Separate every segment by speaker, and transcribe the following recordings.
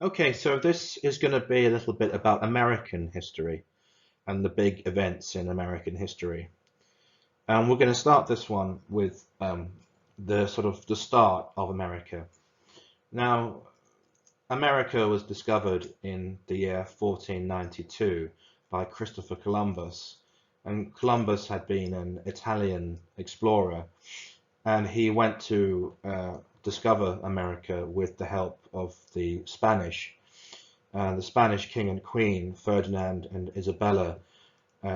Speaker 1: Okay, so this is going to be a little bit about American history and the big events in American history. And we're going to start this one with the sort of the start of America. Now, America was discovered in the year 1492 by Christopher Columbus, and Columbus had been an Italian explorer, and he went to discover America with the help of the Spanish. The Spanish king and queen, Ferdinand and Isabella,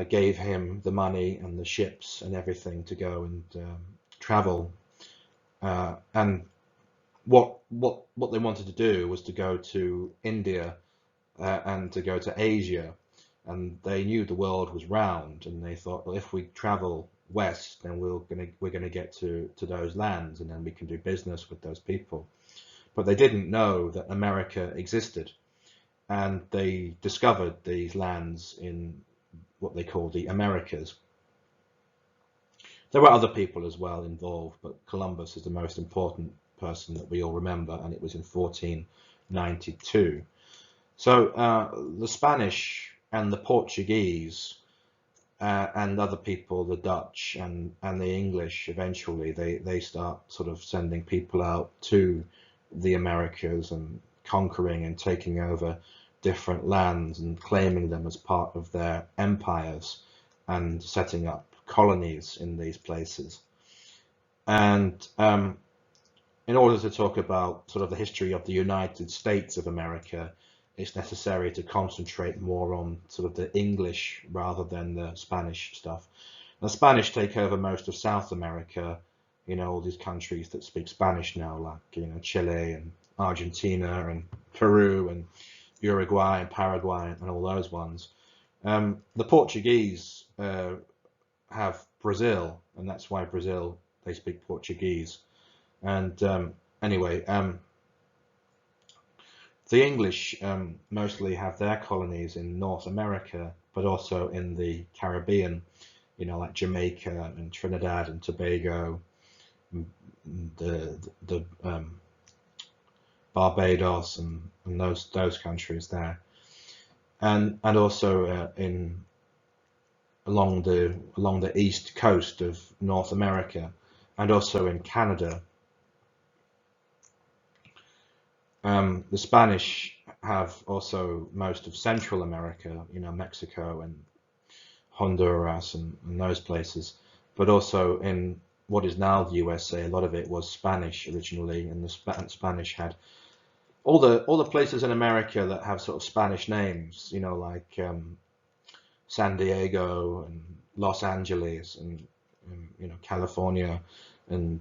Speaker 1: gave him the money and the ships and everything to go and travel. And what they wanted to do was to go to India and to go to Asia. And they knew the world was round, and they thought, well, if we travel west, then we're gonna get to those lands, and then we can do business with those people. But they didn't know that America existed, and they discovered these lands in what they call the Americas. There were other people as well involved, but Columbus is the most important person that we all remember, and it was in 1492. So the Spanish and the Portuguese and other people, the Dutch and the English, eventually they start sort of sending people out to the Americas and conquering and taking over different lands and claiming them as part of their empires and setting up colonies in these places. And in order to talk about sort of the history of the United States of America, it's necessary to concentrate more on sort of the English rather than the Spanish stuff. The Spanish take over most of South America, all these countries that speak Spanish now, like, Chile and Argentina and Peru and Uruguay and Paraguay and all those ones. The Portuguese have Brazil, and that's why Brazil, they speak Portuguese. And anyway, the English mostly have their colonies in North America, but also in the Caribbean, like Jamaica and Trinidad and Tobago, the Barbados and those countries there, and also in along the east coast of North America, and also in Canada. The Spanish have also most of Central America, Mexico and Honduras and those places, but also in what is now the USA, a lot of it was Spanish originally, and the Spanish had all the places in America that have sort of Spanish names, like San Diego and Los Angeles and California and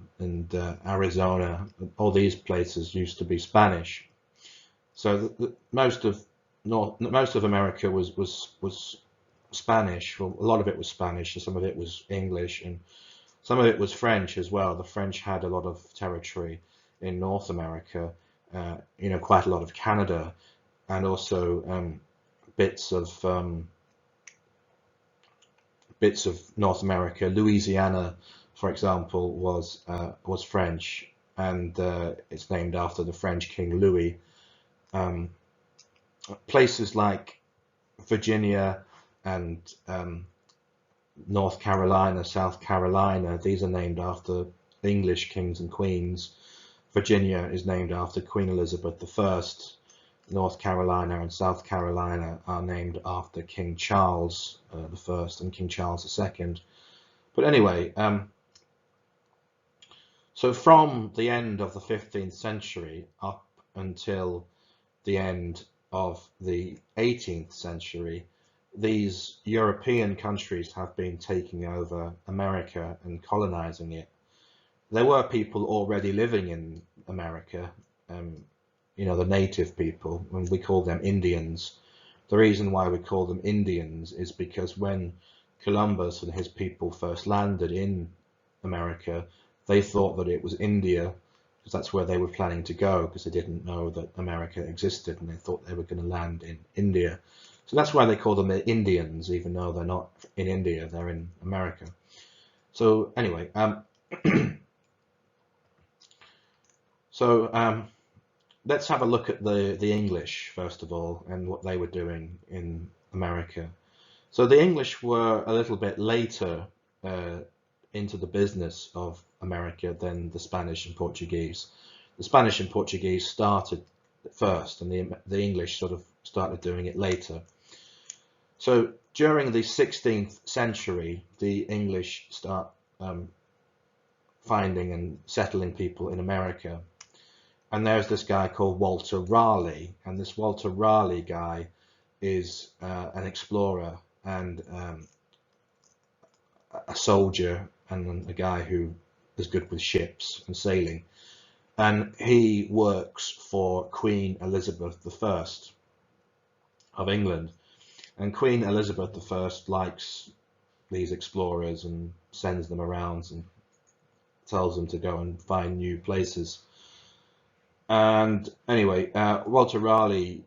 Speaker 1: Arizona. All these places used to be Spanish. So most of America was Spanish. Well, a lot of it was Spanish, and some of it was English, and some of it was French as well. The French had a lot of territory in North America, quite a lot of Canada, and also bits of North America. Louisiana, for example, was French, and it's named after the French King Louis. Um, Places like Virginia and North Carolina, South Carolina, these are named after English kings and queens. Virginia is named after Queen Elizabeth I. North Carolina and South Carolina are named after King Charles I and King Charles II. But anyway, so from the end of the 15th century up until the end of the 18th century, these European countries have been taking over America and colonizing it. There were people already living in America, the native people, and we call them Indians. The reason why we call them Indians is because when Columbus and his people first landed in America, they thought that it was India, because that's where they were planning to go, because they didn't know that America existed, and they thought they were going to land in India. So that's why they call them the Indians, even though they're not in India, they're in America. So anyway, so let's have a look at the English first of all and what they were doing in America. So the English were a little bit later uh, into the business of America than the Spanish and Portuguese. The Spanish and Portuguese started first, and the English sort of started doing it later. So during the 16th century, the English start finding and settling people in America. And there's this guy called Walter Raleigh, and this Walter Raleigh guy is an explorer and a soldier and a guy who is good with ships and sailing. And he works for Queen Elizabeth I of England. And Queen Elizabeth I likes these explorers and sends them around and tells them to go and find new places. And anyway, Walter Raleigh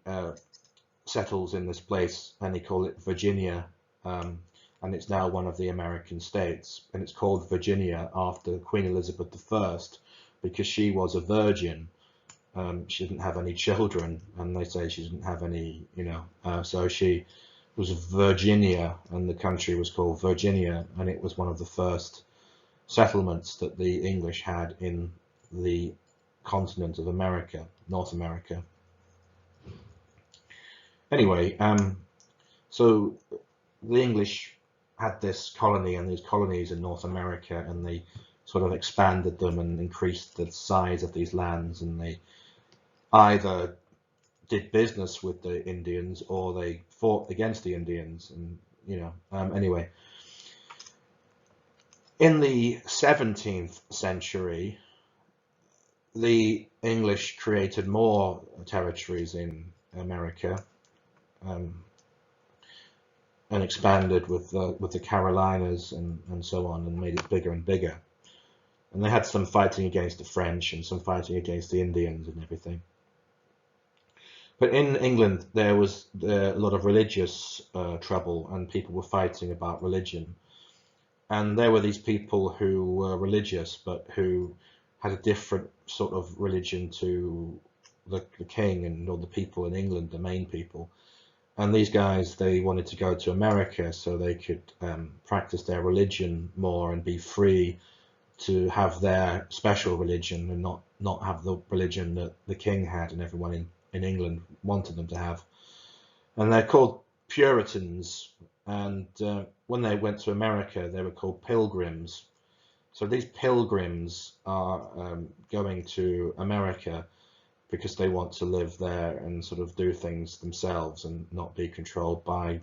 Speaker 1: settles in this place, and they call it Virginia, and it's now one of the American states, and it's called Virginia after Queen Elizabeth I because she was a virgin. She didn't have any children, and they say she didn't have any, so she was Virginia, and the country was called Virginia, and it was one of the first settlements that the English had in the continent of America, North America. Anyway, so the English had this colony and these colonies in North America, and they sort of expanded them and increased the size of these lands, and they either did business with the Indians or they fought against the Indians, and anyway. In the 17th century, the English created more territories in America, and expanded with the Carolinas and so on, and made it bigger and bigger. And they had some fighting against the French and some fighting against the Indians and everything. But in England, there was a lot of religious trouble, and people were fighting about religion. And there were these people who were religious, but who had a different sort of religion to the king and all the people in England, the main people. And these guys, they wanted to go to America so they could practice their religion more and be free to have their special religion and not have the religion that the king had and everyone in England wanted them to have. And they're called Puritans. And when they went to America, they were called Pilgrims. So these Pilgrims are going to America because they want to live there and sort of do things themselves and not be controlled by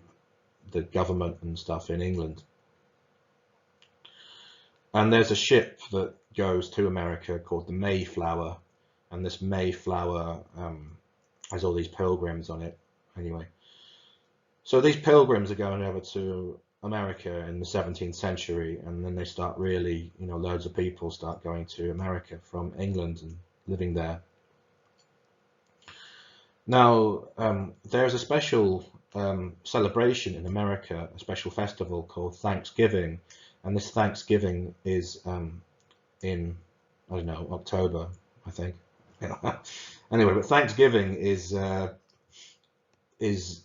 Speaker 1: the government and stuff in England. And there's a ship that goes to America called the Mayflower, and this Mayflower has all these pilgrims on it. Anyway, so these pilgrims are going over to America in the 17th century, and then they start really, loads of people start going to America from England and living there. Now, there's a special celebration in America, a special festival called Thanksgiving, and this Thanksgiving is in, I don't know, October, I think. Anyway, but Thanksgiving is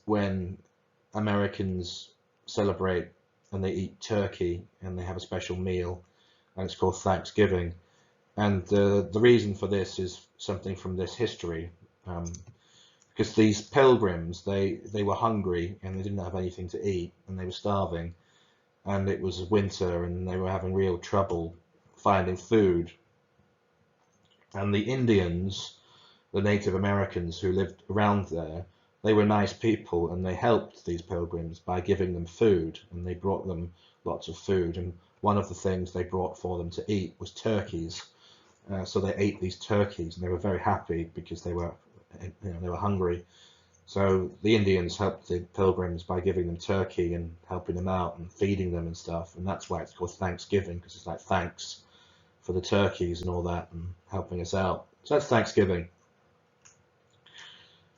Speaker 1: when Americans celebrate and they eat turkey and they have a special meal, and it's called Thanksgiving. And the reason for this is something from this history. Because these pilgrims, they were hungry and they didn't have anything to eat and they were starving, and it was winter and they were having real trouble finding food. And the Indians, the Native Americans who lived around there, they were nice people, and they helped these pilgrims by giving them food, and they brought them lots of food. And one of the things they brought for them to eat was turkeys. So they ate these turkeys, and they were very happy because they were hungry. So the Indians helped the pilgrims by giving them turkey and helping them out and feeding them and stuff, and that's why it's called Thanksgiving, because it's like thanks for the turkeys and all that and helping us out. So that's Thanksgiving.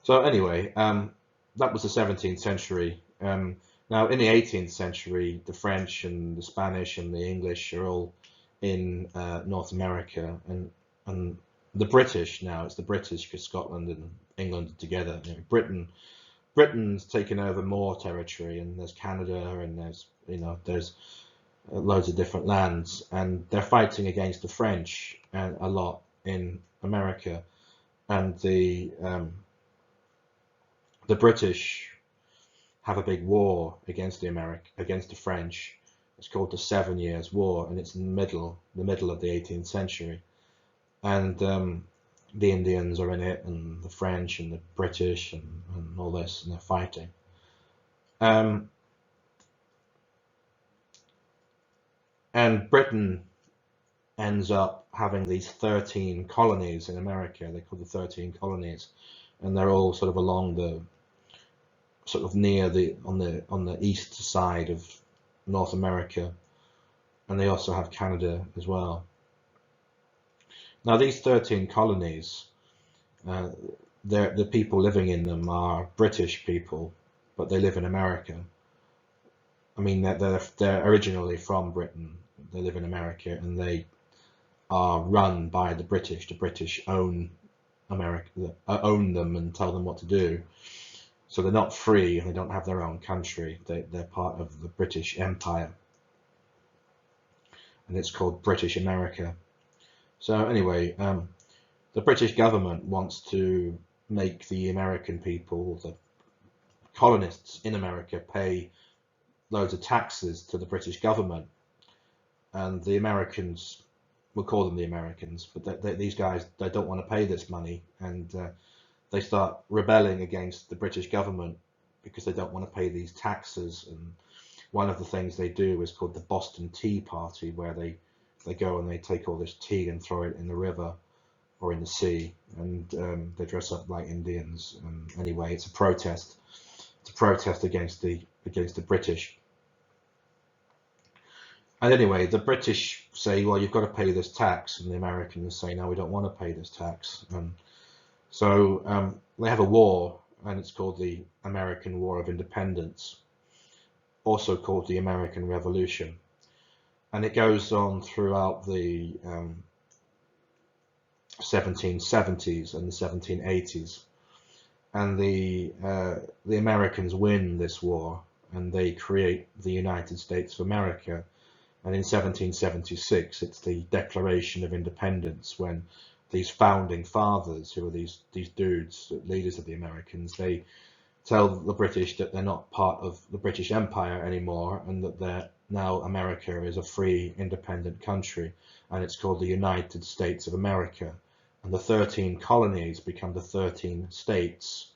Speaker 1: So anyway, that was the 17th century. Now in the 18th century, the French and the Spanish and the English are all in North America, and the British now. It's the British because Scotland and England are together. You know, Britain's taken over more territory, and there's Canada, and there's loads of different lands, and they're fighting against the French and a lot in America, and the British have a big war against the French. It's called the 7 Years' War, and it's in the middle of the 18th century, and the Indians are in it, and the French and the British and all this, and they're fighting. And Britain ends up having these 13 colonies in America. They call the 13 colonies, and they're all sort of along the sort of near on the east side of North America, and they also have Canada as well. Now these 13 colonies, the people living in them are British people, but they live in America. I mean, they're originally from Britain. They live in America, and they are run by the British. The British own America, own them, and tell them what to do. So they're not free, and they don't have their own country. They're part of the British Empire, and it's called British America. So anyway, the British government wants to make the American people, the colonists in America, pay loads of taxes to the British government, and the Americans, we'll call them the Americans, but these guys, they don't want to pay this money, and they start rebelling against the British government because they don't want to pay these taxes. And one of the things they do is called the Boston Tea Party, where they go and they take all this tea and throw it in the river or in the sea, and they dress up like Indians. And anyway, it's a protest. It's a protest against the British. And anyway, the British say, well, you've got to pay this tax, and the Americans say, no, we don't want to pay this tax. And so they have a war, and it's called the American War of Independence, also called the American Revolution. And it goes on throughout the 1770s and the 1780s. And the Americans win this war, and they create the United States of America. And in 1776, it's the Declaration of Independence, when these founding fathers, who are these dudes, leaders of the Americans, they tell the British that they're not part of the British Empire anymore, and that now America is a free, independent country, and it's called the United States of America. And the 13 colonies become the 13 states.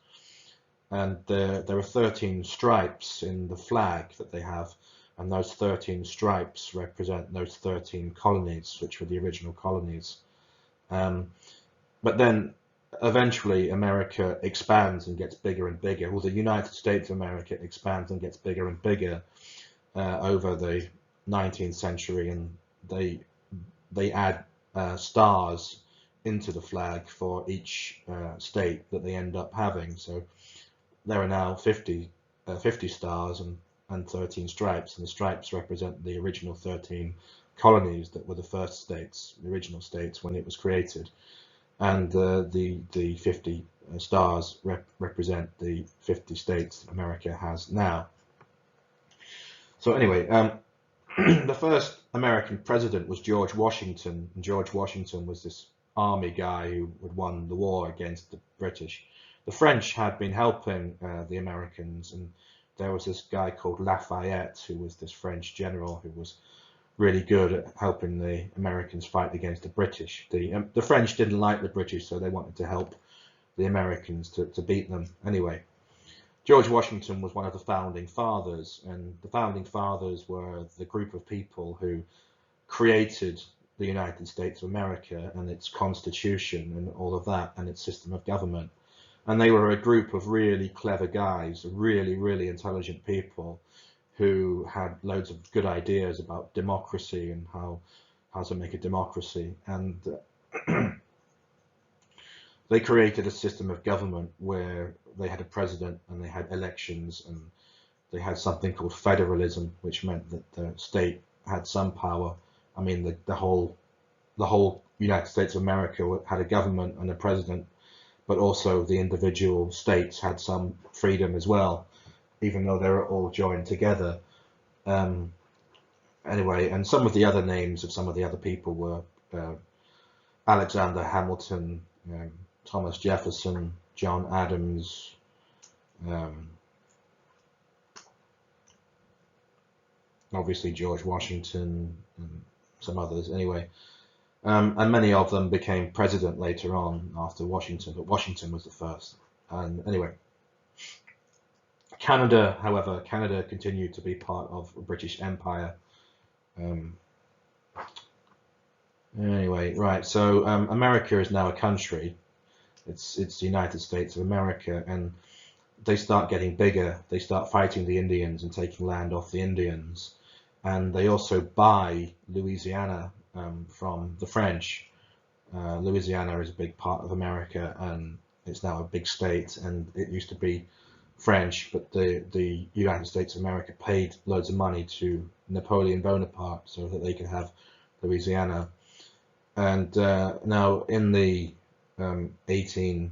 Speaker 1: And there are 13 stripes in the flag that they have, and those 13 stripes represent those 13 colonies, which were the original colonies. But then eventually America expands and gets bigger and bigger. Well, the United States of America expands and gets bigger and bigger over the 19th century, and they add stars into the flag for each state that they end up having. So there are now 50 stars and 13 stripes, and the stripes represent the original 13 colonies that were the first states, the original states when it was created, and the 50 stars represent the 50 states America has now. So anyway, the first American president was George Washington, and George Washington was this army guy who had won the war against the British. The French had been helping the Americans, and there was this guy called Lafayette, who was this French general who was really good at helping the Americans fight against the British. The French didn't like the British, so they wanted to help the Americans to beat them. Anyway, George Washington was one of the founding fathers, and the founding fathers were the group of people who created the United States of America and its constitution and all of that, and its system of government. And they were a group of really clever guys, really, really intelligent people who had loads of good ideas about democracy and how to make a democracy. And they created a system of government where they had a president and they had elections, and they had something called federalism, which meant that the state had some power. I mean, the whole the whole United States of America had a government and a president, but also the individual states had some freedom as well, even though they were all joined together. Um, anyway, and some of the other names of some of the other people were Alexander Hamilton, Thomas Jefferson, John Adams, um, obviously George Washington, and some others. Anyway, and many of them became president later on after Washington, but Washington was the first. And anyway, Canada, however, Canada continued to be part of the British Empire. Um, anyway, right. So America is now a country. It's the United States of America, and they start getting bigger. They start fighting the Indians and taking land off the Indians, and they also buy Louisiana from the French. Louisiana is a big part of America, and it's now a big state, and it used to be French, but the United States of America paid loads of money to Napoleon Bonaparte so that they could have Louisiana. And now in the 1840s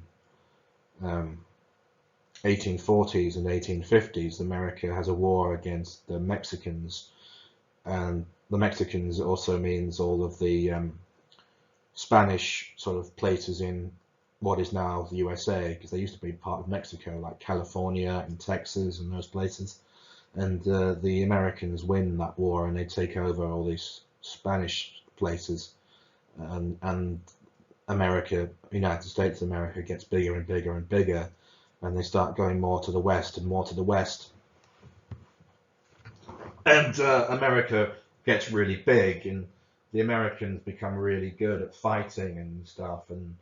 Speaker 1: and 1850s, America has a war against the Mexicans, and the Mexicans also means all of the Spanish sort of places in what is now the USA, because they used to be part of Mexico, like California and Texas and those places. And the Americans win that war, and they take over all these Spanish places, and America, United States of America, gets bigger and bigger and bigger, and they start going more to the west and more to the west. And America gets really big, and the Americans become really good at fighting and stuff, and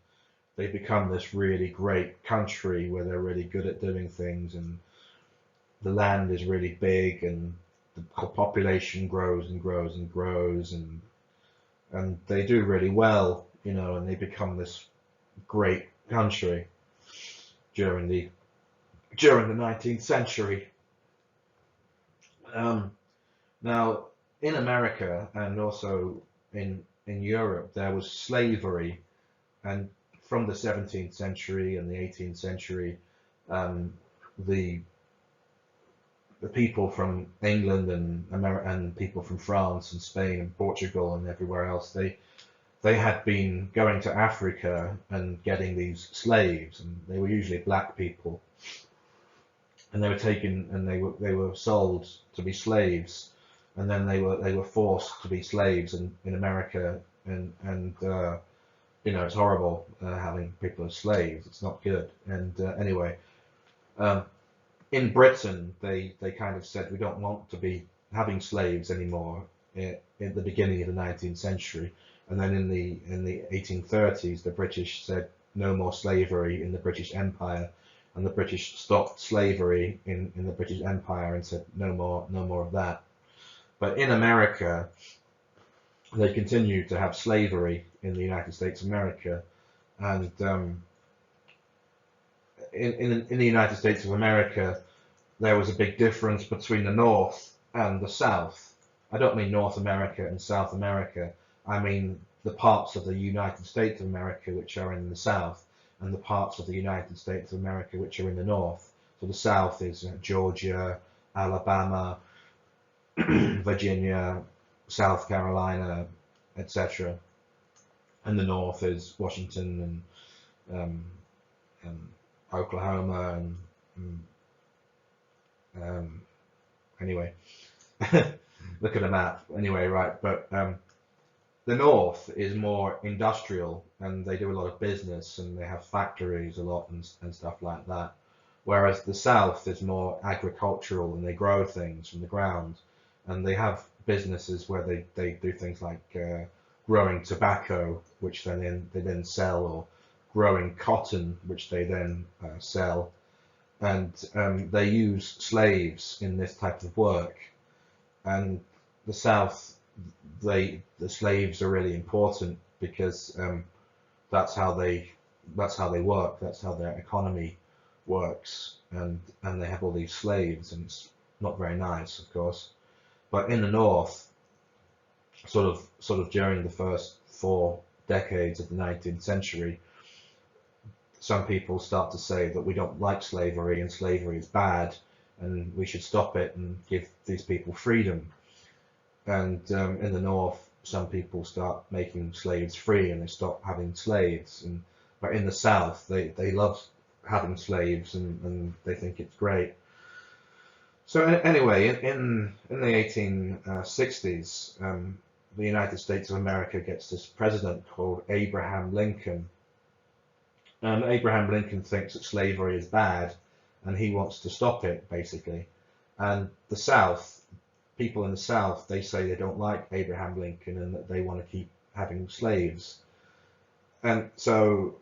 Speaker 1: they become this really great country where they're really good at doing things, and the land is really big, and the population grows and grows and grows, and they do really well, you know, and they become this great country during the 19th century. Now, in America and also in Europe, there was slavery, and from the 17th century and the 18th century, the people from England and people from France and Spain and Portugal and everywhere else, they had been going to Africa and getting these slaves, and they were usually black people, and they were taken and they were sold to be slaves, and then they were forced to be slaves in America, and you know, it's horrible having people as slaves. It's not good. And anyway, in Britain, they kind of said we don't want to be having slaves anymore in the beginning of the 19th century. And then in the 1830s, the British said no more slavery in the British Empire, and the British stopped slavery in the British Empire and said no more of that. But in America, they continued to have slavery in the United States of America, and in the United States of America, there was a big difference between the North and the South. I don't mean North America and South America. I mean the parts of the United States of America which are in the South, and the parts of the United States of America which are in the North. So the South is Georgia, Alabama, Virginia, South Carolina, etc. And the North is Washington and Oklahoma and anyway, look at the map. Anyway, right, but the North is more industrial, and they do a lot of business, and they have factories a lot and stuff like that. Whereas the South is more agricultural, and they grow things from the ground, and they have businesses where they do things like growing tobacco, which they then sell, or growing cotton, which they then sell, and they use slaves in this type of work. And the South, the slaves are really important because that's how they work, that's how their economy works, and they have all these slaves, and it's not very nice, of course. But in the North, sort of during the first 4 decades of the 19th century, some people start to say that we don't like slavery and slavery is bad and we should stop it and give these people freedom. And in the north, some people start making slaves free and they stop having slaves. But in the south, they love having slaves and they think it's great. So anyway, in the 1860s, the United States of America gets this president called Abraham Lincoln. And Abraham Lincoln thinks that slavery is bad and he wants to stop it, basically. And the South, people in the South, they say they don't like Abraham Lincoln and that they want to keep having slaves. And so,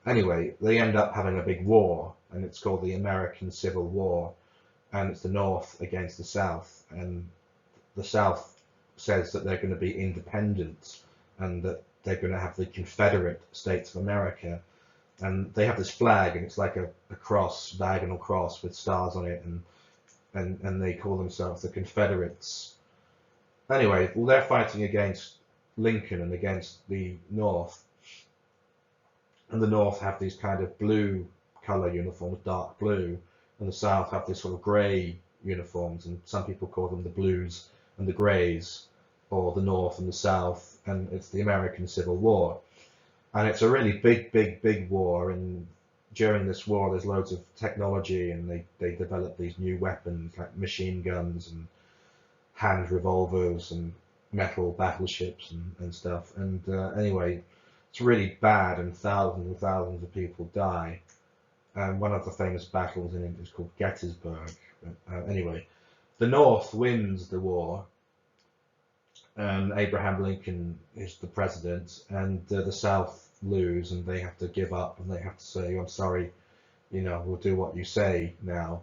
Speaker 1: anyway, they end up having a big war, and it's called the American Civil War. And it's the North against the South. And the South says that they're going to be independent and that they're going to have the Confederate States of America. And they have this flag, and it's like a cross, diagonal cross with stars on it, and they call themselves the Confederates. Anyway, well, they're fighting against Lincoln and against the North. And the North have these kind of blue color uniforms, dark blue, and the South have this sort of grey uniforms, and some people call them the Blues and the Greys, or the North and the South, and it's the American Civil War. And it's a really big war, and during this war there's loads of technology, and they develop these new weapons like machine guns and hand revolvers and metal battleships and stuff. And anyway, it's really bad, and thousands of people die. And one of the famous battles in it is called Gettysburg. Anyway, the North wins the war, and Abraham Lincoln is the president, and the South lose, and they have to give up, and they have to say, I'm sorry, we'll do what you say now,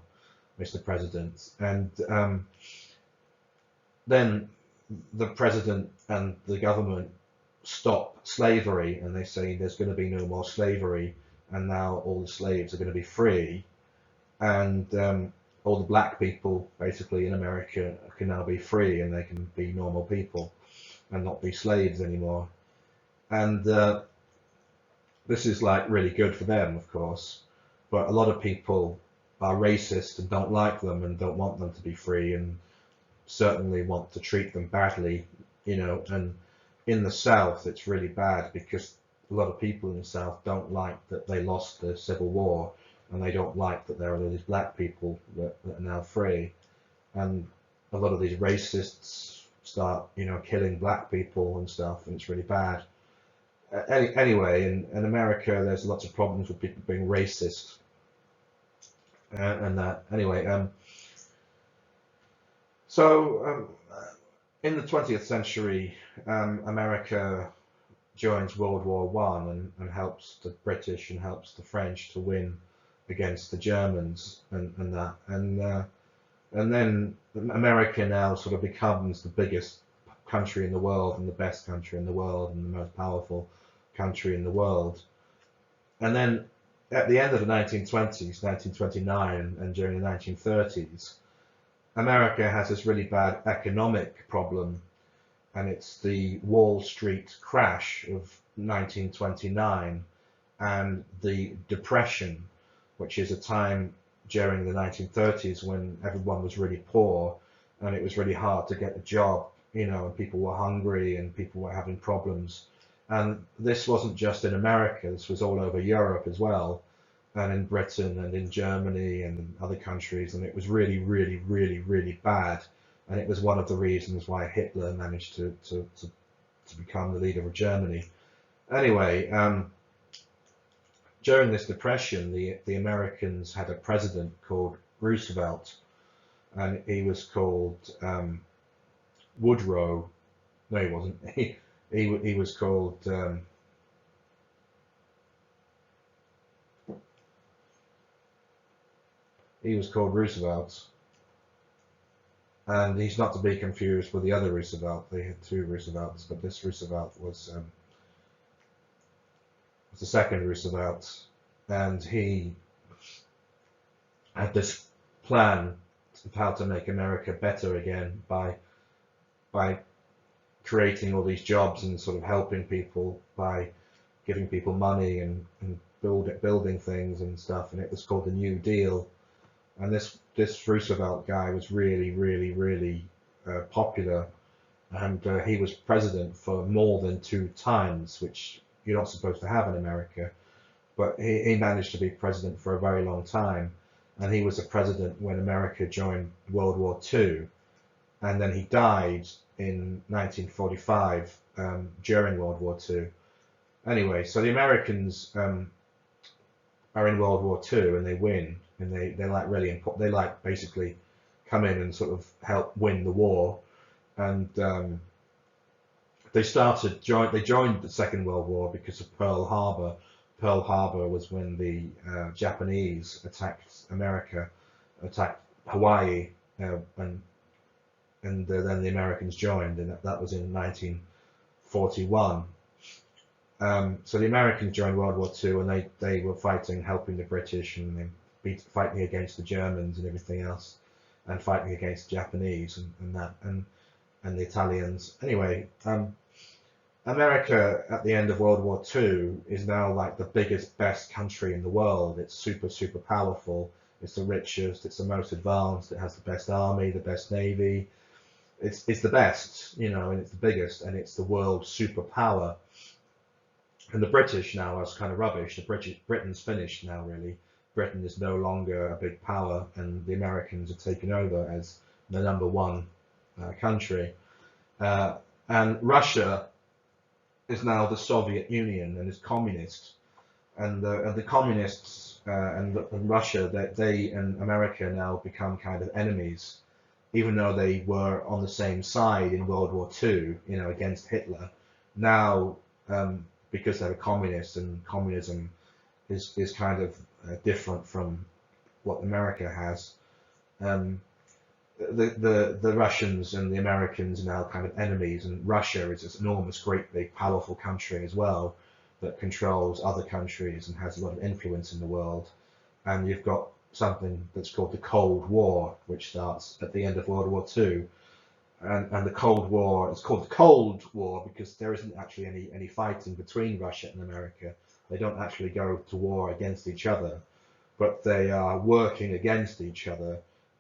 Speaker 1: Mr. President. And then the president and the government stop slavery, and they say there's going to be no more slavery, and now all the slaves are going to be free, and all the black people basically in America can now be free, and they can be normal people and not be slaves anymore. And this is like really good for them, of course, but a lot of people are racist and don't like them and don't want them to be free, and certainly want to treat them badly, and in the South it's really bad because a lot of people in the South don't like that they lost the Civil War, and they don't like that there are all these black people that are now free, and a lot of these racists start, killing black people and stuff, and it's really bad. Anyway, in America, there's lots of problems with people being racist, and that. Anyway, so in the 20th century, America joins World War One and helps the British and helps the French to win against the Germans and that, and then America now sort of becomes the biggest country in the world and the best country in the world and the most powerful country in the world. And then at the end of the 1920s, 1929, and during the 1930s, America has this really bad economic problem, and it's the Wall Street crash of 1929 and the Depression, which is a time during the 1930s when everyone was really poor and it was really hard to get a job, and people were hungry and people were having problems. And this wasn't just in America, this was all over Europe as well, and in Britain and in Germany and in other countries, and it was really bad. And it was one of the reasons why Hitler managed to become the leader of Germany. Anyway, during this depression, the Americans had a president called Roosevelt, and he was called Woodrow. No, he wasn't. He was called Roosevelt, and he's not to be confused with the other Roosevelt. They had two Roosevelts, but this Roosevelt was the second Roosevelt, and he had this plan of how to make America better again by creating all these jobs and sort of helping people by giving people money and building things and stuff, and it was called the New Deal. And this Roosevelt guy was really popular, and he was president for more than 2 times, which you're not supposed to have in America. But he managed to be president for a very long time, and he was a president when America joined World War II, and then he died in 1945 during World War II. Anyway, so the Americans are in World War II and they win, and they like really important. They like basically come in and sort of help win the war, and they joined the Second World War because of Pearl Harbor. Pearl Harbor was when the Japanese attacked America, attacked Hawaii, and then the Americans joined, and that was in 1941. So the Americans joined World War II, and they were fighting, helping the British, and fighting against the Germans and everything else, and fighting against the Japanese and the Italians. Anyway, America at the end of World War II is now like the biggest, best country in the world. It's super powerful. It's the richest. It's the most advanced. It has the best army, the best navy. It's the best, you know, and it's the biggest, and it's the world superpower. And the British now is kind of rubbish. Britain's finished now, really. Britain is no longer a big power, and the Americans have taken over as the #1 country. And Russia is now the Soviet Union and is communist. And the communists and Russia, they and America now become kind of enemies, even though they were on the same side in World War II, you know, against Hitler. Now, because they're communists, and communism is kind of different from what America has. The Russians and the Americans are now kind of enemies, and Russia is this enormous, great, big, powerful country as well that controls other countries and has a lot of influence in the world. And you've got something that's called the Cold War, which starts at the end of World War II. And the Cold War is called the Cold War because there isn't actually any fighting between Russia and America. They don't actually go to war against each other, but they are working against each other,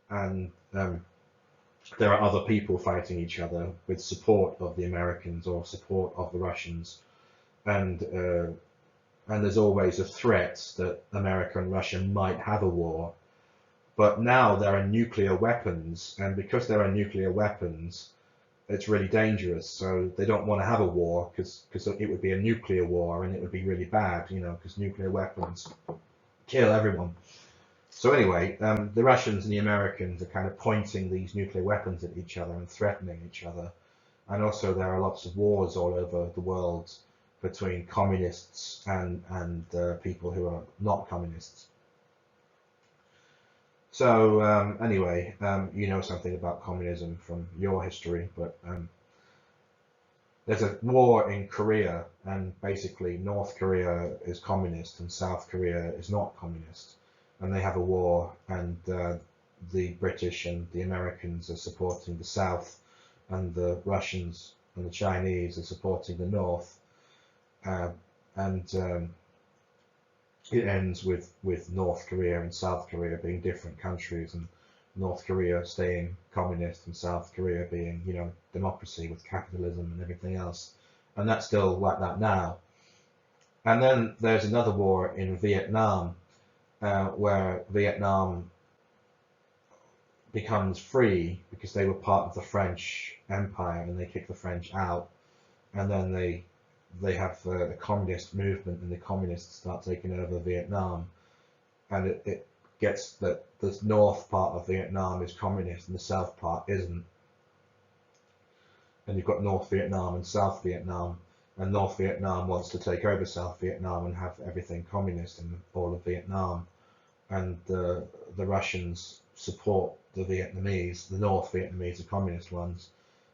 Speaker 1: and there are other people fighting each other with support of the Americans or support of the Russians, and there's always a threat that America and Russia might have a war. But now there are nuclear weapons, and because there are nuclear weapons, it's really dangerous. So they don't want to have a war because it would be a nuclear war, and it would be really bad, you know, because nuclear weapons kill everyone. So anyway, the Russians and the Americans are kind of pointing these nuclear weapons at each other and threatening each other. And also there are lots of wars all over the world between communists and people who are not communists. So anyway, you know something about communism from your history, but there's a war in Korea, and basically North Korea is communist and South Korea is not communist, and they have a war, and the British and the Americans are supporting the South, and the Russians and the Chinese are supporting the North, and it ends with North Korea and South Korea being different countries, and North Korea staying communist and South Korea being, you know, democracy with capitalism and everything else. And that's still like that now. And then there's another war in Vietnam, where Vietnam becomes free because they were part of the French Empire and they kicked the French out, and then they have the communist movement, and the communists start taking over Vietnam, and it gets that the north part of Vietnam is communist and the south part isn't, and you've got North Vietnam and South Vietnam, and North Vietnam wants to take over South Vietnam and have everything communist in all of Vietnam, and the Russians support the Vietnamese, the North Vietnamese, the communist ones,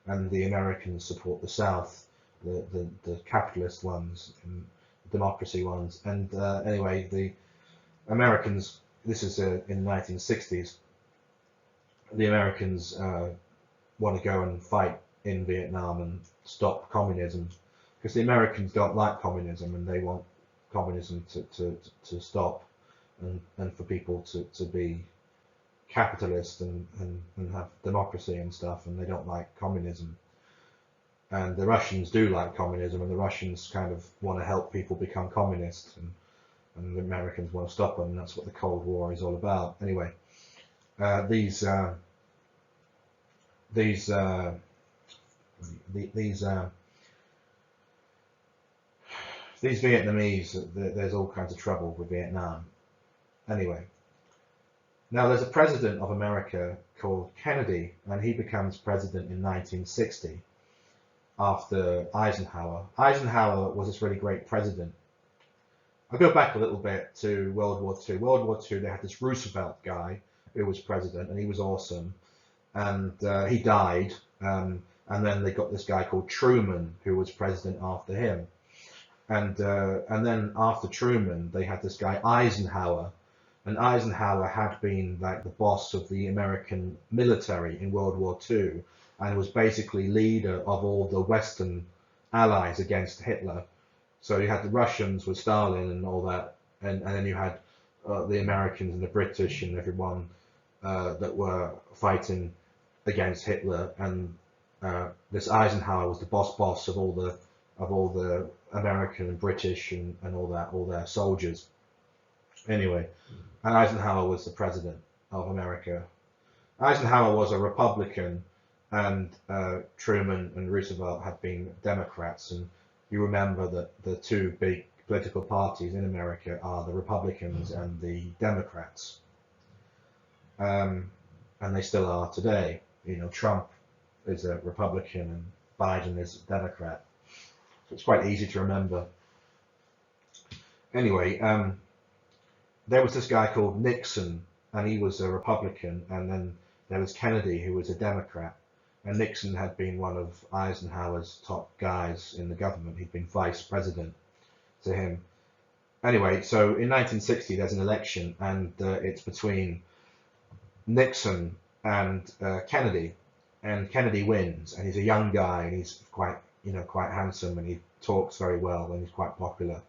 Speaker 1: and the Americans support the South, the capitalist ones and democracy ones. And anyway, the Americans, this is in the 1960s, the Americans want to go and fight in Vietnam and stop communism, because the Americans don't like communism and they want communism to stop, and for people to be capitalist and have democracy and stuff, and they don't like communism. And the Russians do like communism, and the Russians kind of want to help people become communists, and the Americans want to stop them, and that's what the Cold War is all about. Anyway, these Vietnamese, there's all kinds of trouble with Vietnam. Anyway, now there's a president of America called Kennedy, and he becomes president in 1960 after Eisenhower. Eisenhower was this really great president. I'll go back a little bit to World War II. World War II, they had this Roosevelt guy who was president, and he was awesome. And he died, and then they got this guy called Truman, who was president after him. And then after Truman, they had this guy Eisenhower, and Eisenhower had been like the boss of the American military in World War II, and was basically leader of all the Western allies against Hitler. So you had the Russians with Stalin and all that, and then you had the Americans and the British and everyone that were fighting against Hitler. And this Eisenhower was the boss of all the American and British and all their soldiers. Anyway, and Eisenhower was the president of America. Eisenhower was a Republican, and Truman and Roosevelt had been Democrats. And you remember that the two big political parties in America are the Republicans and the Democrats, and they still are today. You know, Trump is a Republican and Biden is a Democrat, so it's quite easy to remember. Anyway, there was this guy called Nixon, and he was a Republican, and then there was Kennedy, who was a Democrat. And Nixon had been one of Eisenhower's top guys in the government. He'd been vice president to him. Anyway, so in 1960 there's an election, and it's between Nixon and Kennedy, and Kennedy wins. And he's a young guy, and he's quite handsome, and he talks very well, and he's quite popular.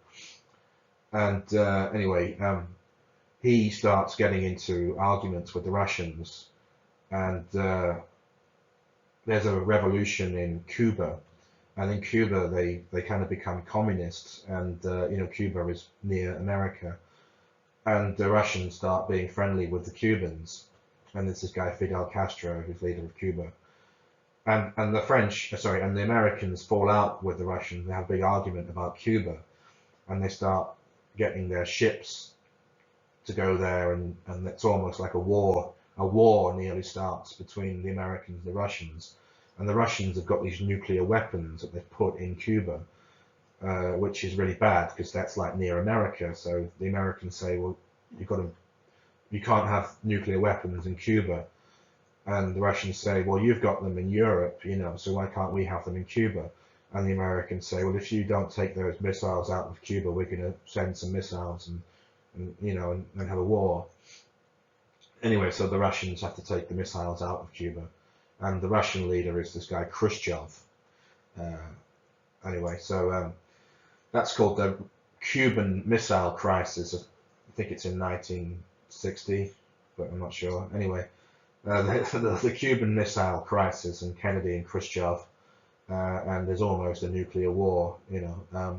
Speaker 1: And anyway, he starts getting into arguments with the Russians, and there's a revolution in Cuba, and in Cuba they kind of become communists, and Cuba is near America, and the Russians start being friendly with the Cubans, and there's this guy Fidel Castro, who's leader of Cuba, and the Americans fall out with the Russians. They have a big argument about Cuba, and they start getting their ships to go there, and it's almost like a war. A war nearly starts between the Americans and the Russians, and the Russians have got these nuclear weapons that they've put in Cuba, which is really bad because that's like near America. So the Americans say, well, you can't have nuclear weapons in Cuba, and the Russians say, well, you've got them in Europe, so why can't we have them in Cuba? And the Americans say, well, if you don't take those missiles out of Cuba, we're going to send some missiles and have a war. Anyway, so the Russians have to take the missiles out of Cuba, and the Russian leader is this guy Khrushchev. Anyway, so that's called the Cuban Missile Crisis. I think it's in 1960, but I'm not sure. Anyway, the Cuban Missile Crisis, and Kennedy and Khrushchev, and there's almost a nuclear war,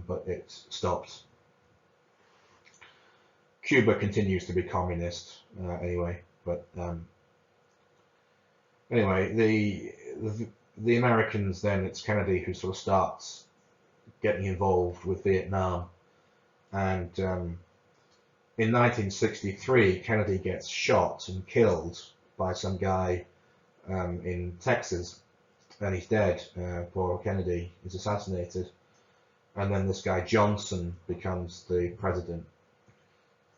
Speaker 1: but it's stopped. Cuba continues to be communist anyway, but anyway, the Americans, then it's Kennedy who sort of starts getting involved with Vietnam, and in 1963 Kennedy gets shot and killed by some guy in Texas, and he's dead. Poor Kennedy is assassinated, and then this guy Johnson becomes the president.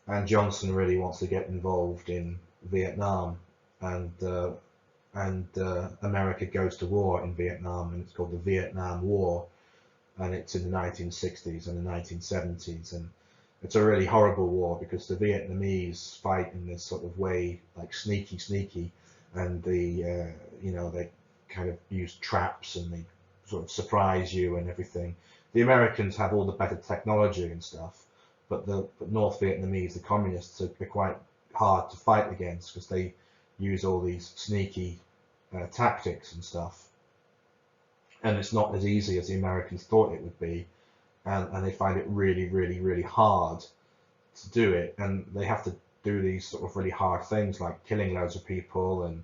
Speaker 1: And Johnson really wants to get involved in Vietnam, and America goes to war in Vietnam, and it's called the Vietnam War, and it's in the 1960s and the 1970s, and it's a really horrible war because the Vietnamese fight in this sort of way, like sneaky, and they kind of use traps and they sort of surprise you and everything. The Americans have all the better technology and stuff, but the North Vietnamese, the communists, are quite hard to fight against because they use all these sneaky tactics and stuff. And it's not as easy as the Americans thought it would be, and they find it really, really, really hard to do it, and they have to do these sort of really hard things like killing loads of people and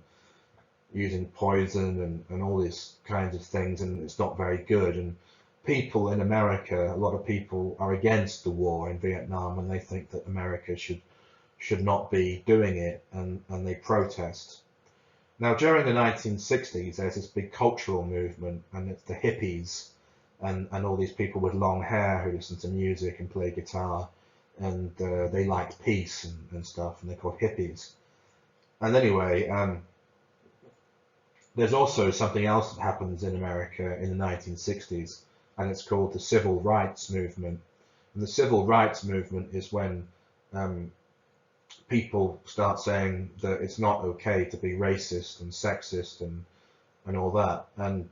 Speaker 1: using poison and all these kinds of things, and it's not very good. And people in America, a lot of people are against the war in Vietnam, and they think that America should not be doing it, and they protest. Now, during the 1960s, there's this big cultural movement, and it's the hippies, and all these people with long hair who listen to music and play guitar, and they liked peace and stuff, and they're called hippies. And anyway, there's also something else that happens in America in the 1960s, and it's called the Civil Rights Movement. And the Civil Rights Movement is when people start saying that it's not okay to be racist and sexist and all that. And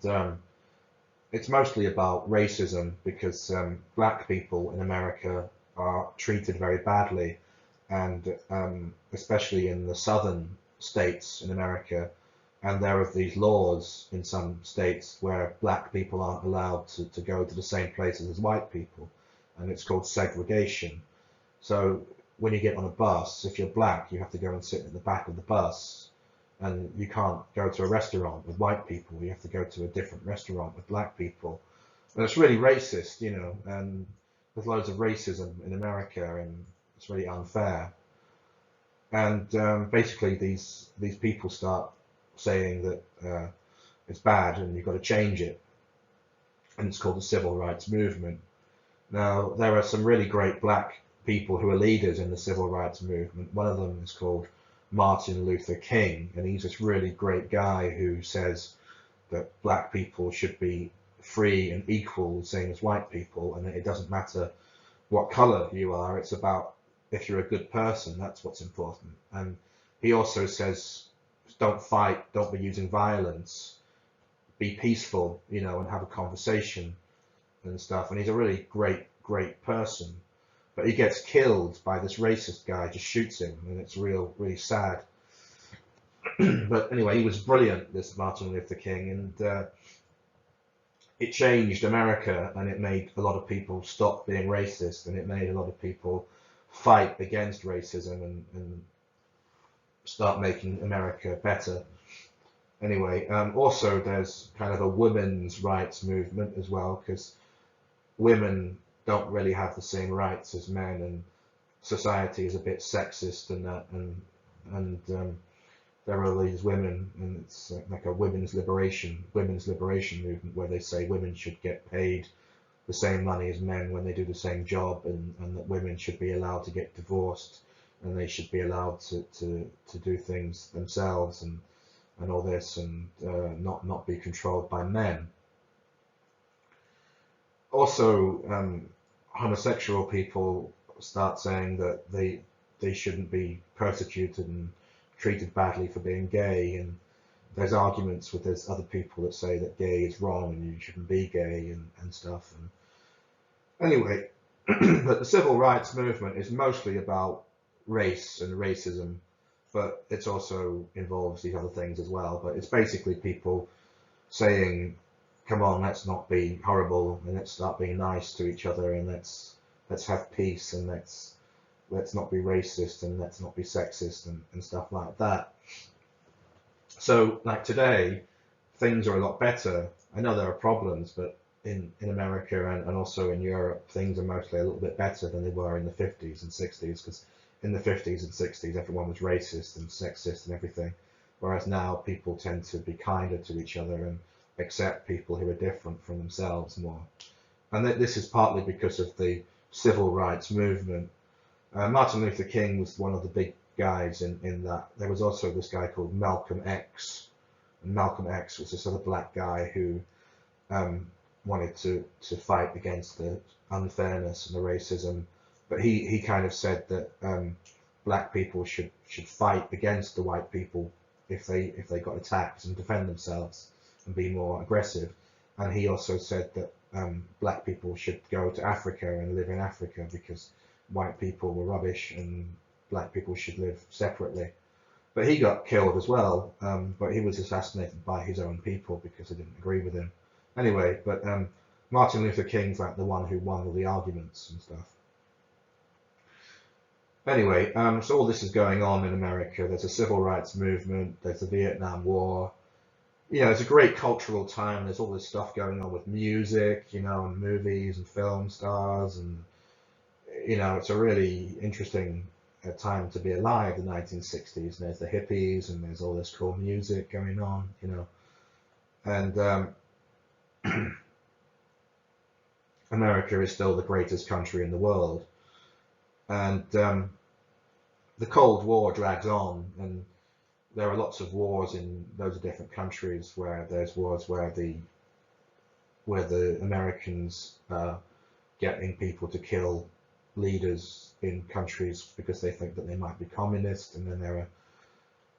Speaker 1: it's mostly about racism because black people in America are treated very badly, and especially in the southern states in America. And there are these laws in some states where black people aren't allowed to go to the same places as white people, and it's called segregation. So when you get on a bus, if you're black, you have to go and sit at the back of the bus, and you can't go to a restaurant with white people. You have to go to a different restaurant with black people. And it's really racist, you know, and there's loads of racism in America, and it's really unfair. And basically these people start saying that it's bad and you've got to change it, and it's called the Civil Rights Movement. Now, there are some really great black people who are leaders in the Civil Rights Movement. One of them is called Martin Luther King, and he's this really great guy who says that black people should be free and equal, the same as white people, and it doesn't matter what color you are, it's about if you're a good person, that's what's important. And he also says, don't fight, don't be using violence, be peaceful, you know, and have a conversation and stuff. And he's a really great person, but he gets killed by this racist guy, just shoots him, and it's really sad. But anyway, he was brilliant, this Martin Luther King, and it changed America, and it made a lot of people stop being racist, and it made a lot of people fight against racism and start making America better. Anyway, also there's kind of a women's rights movement as well, because women don't really have the same rights as men, and society is a bit sexist and that, and there are these women, and it's like a women's liberation movement where they say women should get paid the same money as men when they do the same job, and that women should be allowed to get divorced, and they should be allowed to do things themselves and all this, and not be controlled by men. Also, homosexual people start saying that they shouldn't be persecuted and treated badly for being gay, and there's arguments with there's other people that say that gay is wrong and you shouldn't be gay and stuff. And anyway, but the civil rights movement is mostly about race and racism, but it also involves these other things as well. But it's basically people saying, come on, let's not be horrible, and let's start being nice to each other, and let's have peace, and let's not be racist, and let's not be sexist and stuff like that. So like today, things are a lot better. I know there are problems, but in America and also in Europe, things are mostly a little bit better than they were in the 50s and 60s, because in the 50s and 60s, everyone was racist and sexist and everything, whereas now people tend to be kinder to each other and accept people who are different from themselves more. And this is partly because of the civil rights movement. Martin Luther King was one of the big guys in that. There was also this guy called Malcolm X, and Malcolm X was this other black guy who wanted to fight against the unfairness and the racism, but he kind of said that black people should fight against the white people if they got attacked and defend themselves. and be more aggressive. And he also said that black people should go to Africa and live in Africa because white people were rubbish and black people should live separately. But he got killed as well, but he was assassinated by his own people because they didn't agree with him. Anyway, but Martin Luther King's like the one who won all the arguments and stuff. Anyway, so all this is going on in America. There's a civil rights movement. There's the Vietnam War. It's a great cultural time. There's all this stuff going on with music, and movies and film stars, and it's a really interesting time to be alive, the 1960s. And there's the hippies, and there's all this cool music going on, and America is still the greatest country in the world. And the Cold War drags on, and there are lots of wars in loads of different countries where there's wars where the Americans getting people to kill leaders in countries because they think that they might be communist, and then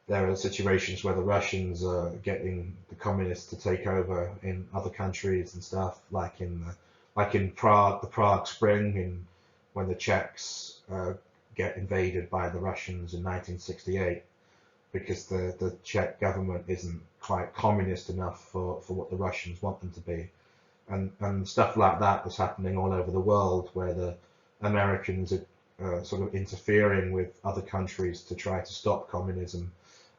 Speaker 1: there are situations where the Russians are getting the communists to take over in other countries and stuff, like in Prague, the Prague Spring, and when the Czechs get invaded by the Russians in 1968, because the Czech government isn't quite communist enough for what the Russians want them to be, and stuff like that is happening all over the world, where the Americans are sort of interfering with other countries to try to stop communism,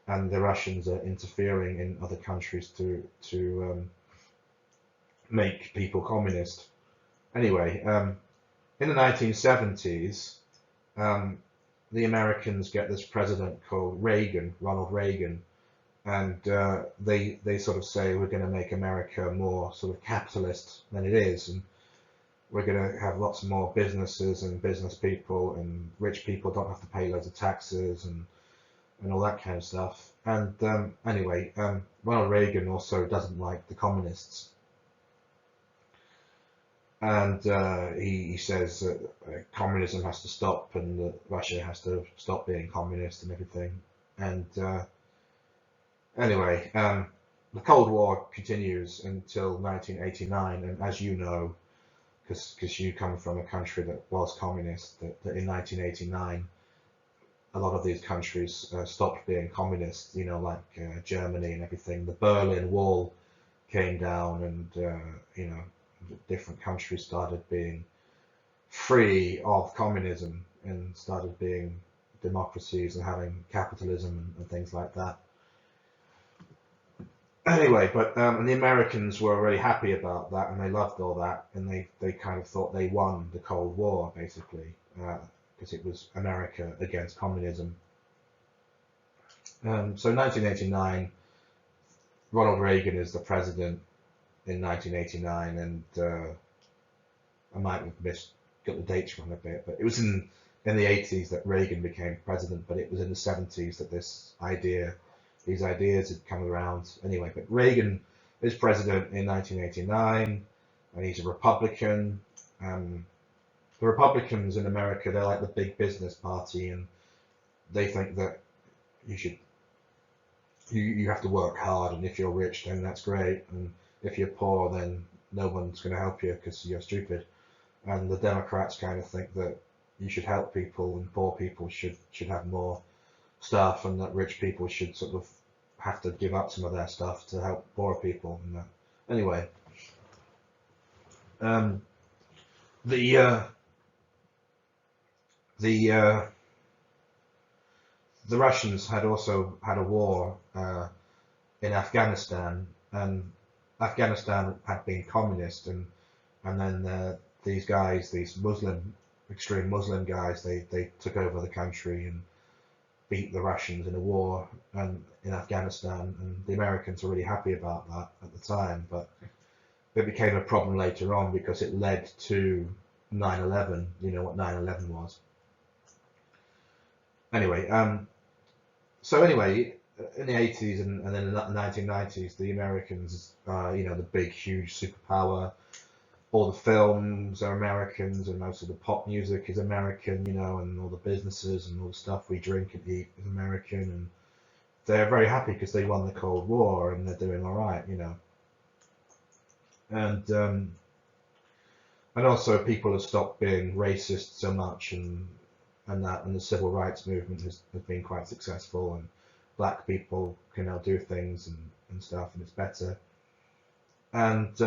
Speaker 1: and the Russians are interfering in other countries to make people communist. Anyway, in the 1970s, the Americans get this president called Reagan, Ronald Reagan, and they sort of say we're going to make America more sort of capitalist than it is, and we're going to have lots more businesses and business people, and rich people don't have to pay loads of taxes and all that kind of stuff. And anyway, Ronald Reagan also doesn't like the communists. And he says that communism has to stop, and that Russia has to stop being communist and everything. And anyway, the Cold War continues until 1989, and as you know, because you come from a country that was communist, that in 1989, a lot of these countries stopped being communist, like Germany and everything. The Berlin Wall came down, and different countries started being free of communism and started being democracies and having capitalism and things like that. Anyway, but and the Americans were really happy about that, and they loved all that, and they kind of thought they won the Cold War, basically, because it was America against communism. So 1989, Ronald Reagan is the president in 1989, and I might have got the dates wrong a bit, but it was in the 80s that Reagan became president, but it was in the 70s that these ideas had come around. Anyway, but Reagan is president in 1989, and he's a Republican. The Republicans in America, they're like the big business party, and they think that you have to work hard, and if you're rich, then that's great, and if you're poor, then no one's going to help you because you're stupid. And the Democrats kind of think that you should help people, and poor people should have more stuff, and that rich people should sort of have to give up some of their stuff to help poor people. And anyway, the Russians had also had a war in Afghanistan, and Afghanistan had been communist, and then these guys, these extreme Muslim guys, they took over the country and beat the Russians in a war and in Afghanistan, and the Americans were really happy about that at the time, but it became a problem later on because it led to 9/11. You know what 9/11 was. Anyway, so anyway, in the 80s and then in the 1990s, the Americans, the big, huge superpower. All the films are Americans, and most of the pop music is American, and all the businesses and all the stuff we drink and eat is American, and they're very happy because they won the Cold War and they're doing all right. and also people have stopped being racist so much, and the civil rights movement has been quite successful, and black people can now do things and stuff, and it's better. And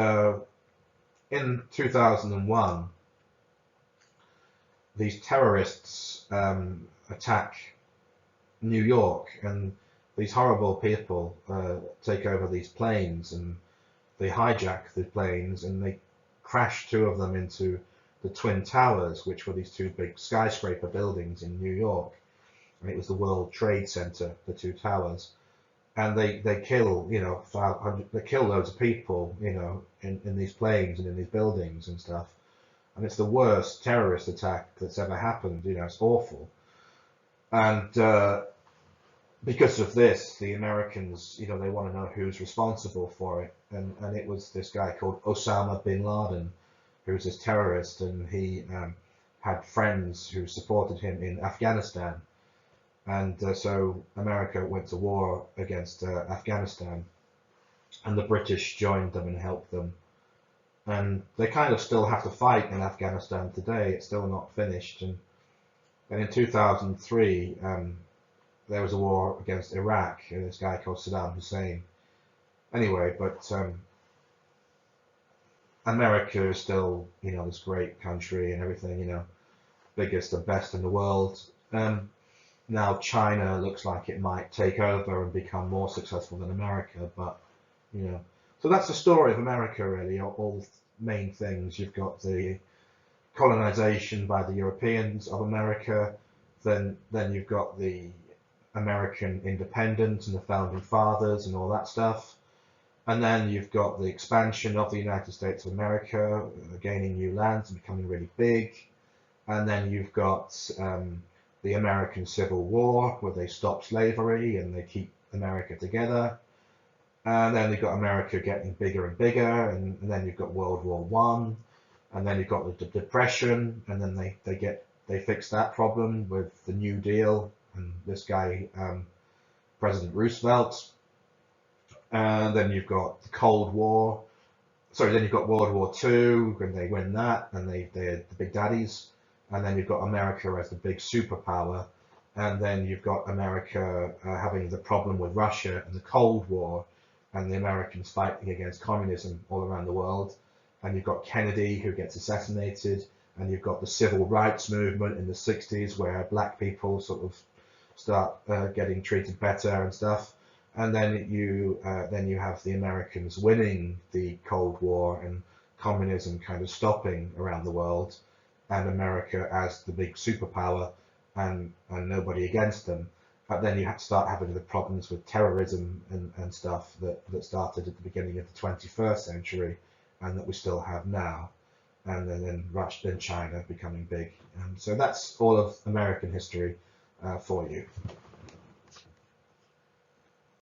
Speaker 1: in 2001, these terrorists attack New York, and these horrible people take over these planes, and they hijack the planes, and they crash two of them into the Twin Towers, which were these two big skyscraper buildings in New York. And it was the World Trade Center, the two towers. And they kill, they kill loads of people, in these planes and in these buildings and stuff. And it's the worst terrorist attack that's ever happened. It's awful. And because of this, the Americans, they want to know who's responsible for it. And it was this guy called Osama bin Laden, who was this terrorist, and he had friends who supported him in Afghanistan. And so America went to war against Afghanistan, and the British joined them and helped them. And they kind of still have to fight in Afghanistan today. It's still not finished. And in 2003, there was a war against Iraq, and this guy called Saddam Hussein. Anyway, but America is still, this great country and everything, biggest and best in the world. Now China looks like it might take over and become more successful than America, but, so that's the story of America, really. All main things. You've got the colonization by the Europeans of America, then you've got the American independence and the founding fathers and all that stuff. And then you've got the expansion of the United States of America, gaining new lands and becoming really big. And then you've got the American Civil War, where they stop slavery and they keep America together. And then you've got America getting bigger and bigger, and then you've got World War I, and then you've got the Depression, and then they fix that problem with the New Deal and this guy, President Roosevelt. And then you've got the Cold War. Sorry, then you've got World War II, and they win that, and they're the big daddies. And then you've got America as the big superpower. And then you've got America having the problem with Russia and the Cold War, and the Americans fighting against communism all around the world. And you've got Kennedy, who gets assassinated, and you've got the civil rights movement in the 60s, where black people sort of start getting treated better and stuff. And then you have the Americans winning the Cold War and communism kind of stopping around the world, and America as the big superpower, and nobody against them. But then you have to start having the problems with terrorism and stuff that started at the beginning of the 21st century, and that we still have now. And then Russia, then China becoming big. So that's all of American history for you.